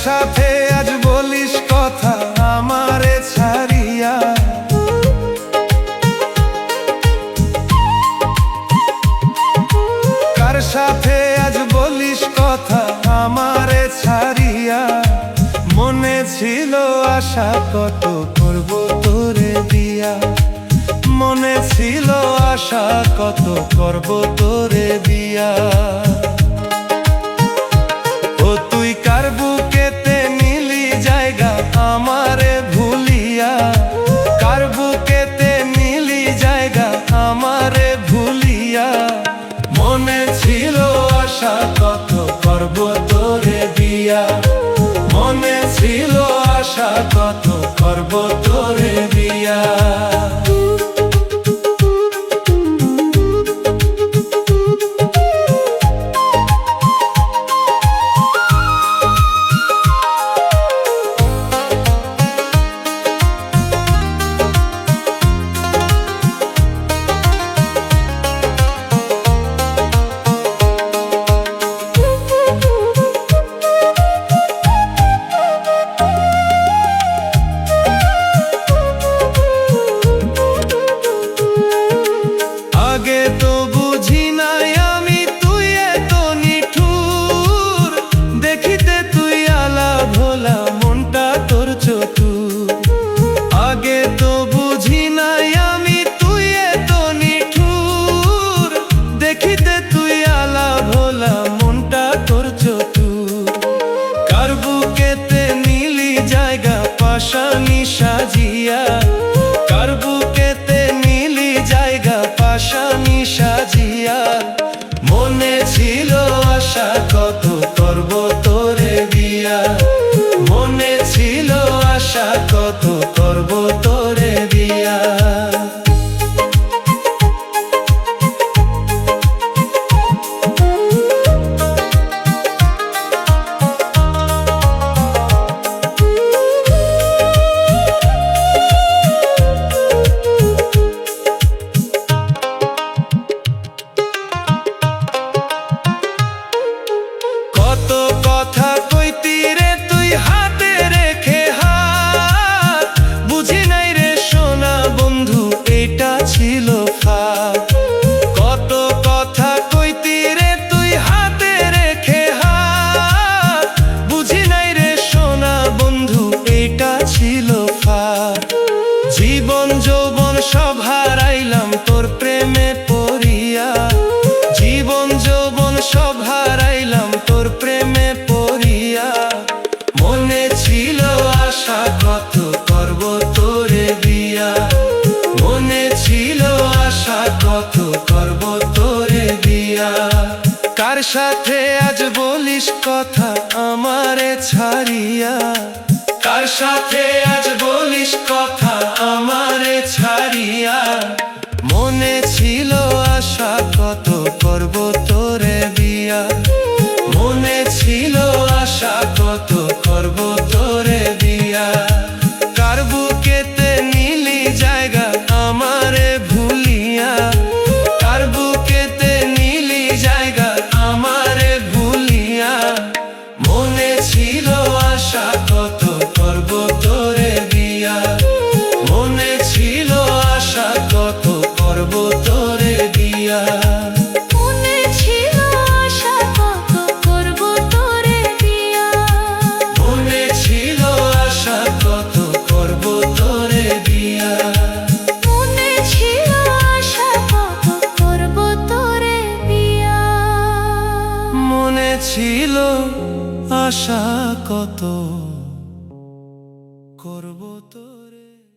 সাথে আজ বলিস কথা আমারে ছাড়িয়া? কার সাথে আজ বলিস কথা আমারে ছাড়িয়া? মনে ছিল আশা কত করব তোরে দিয়া, মনে ছিল আশা কত করব তোরে দিয়া। ও তুই কার বুকেতে নিলি জায়গা আমারে ভুলিয়া? কার বুকেতে নিলি জায়গা আমারে ভুলিয়া? মনে ছিল আশা কত করব তোরে দিয়া, মনে ছিল আশা কত করব তোরে দিয়া। আগে তো বুঝি নাই আমি তুই এত নিঠুর, দেখিতে তুই আলা ভোলা মনটা তোর চতুর। আগে তো বুঝি নাই আমি তুই এত নিঠুর, দেখিতে তুই আলা ভোলা মনটা তোর চতুর। কার বুকেতে নিলি জায়গা পাশানি সাজিয়া? কার বুকেতে নিলি জায়গা পাশানি সাজিয়া? মনে ছিল আশা কত করব তোরে দিয়া, মনে ছিল আশা কত করব তোরে দিয়া। কত কথা কইতি রে তুই হাতে রেখে হাত, বুঝি নাই রে সোনা বন্ধু এটা ছিল ফাঁদ। কত কথা কইতি রে তুই হাতে রেখে হাত, বুঝি নাই রে সোনা বন্ধু এটা ছিল ফাঁদ। জীবন যৌবন সব হারাইলাম তোর প্রেমে পড়িয়া, জীবন যৌবন সব হারাইলাম তোর প্রেমে পড়িয়া। মনে ছিল আশা কত করব তোরে দিয়া, মনে ছিল আশা কত করব তোরে দিয়া। কার সাথে আজ বলিস কথা আমারে ছাড়িয়া? কার সাথে আজ বলিস কথা আমারে ছাড়িয়া? মনে ছিল আশা কত করব তোরে বিয়া, মনে ছিল আশা কত করব তোরে বিয়া। কার বুকেতে নিলি জায়গা আমারে ভুলিয়া? কার বুকেতে নিলি জায়গা আমারে ভুলিয়া? মনে ছিল আশা কত করব তোরে বিয়া, মনে ছিল আশা কত করব তোরে বিয়া। মনে ছিল আশা কত করব তোরে বিয়া, মনে ছিল আশা কত করব তোরে বিয়া। মনে ছিল আশা কত করব তোরে বিয়া। মনে ছিল আশা কত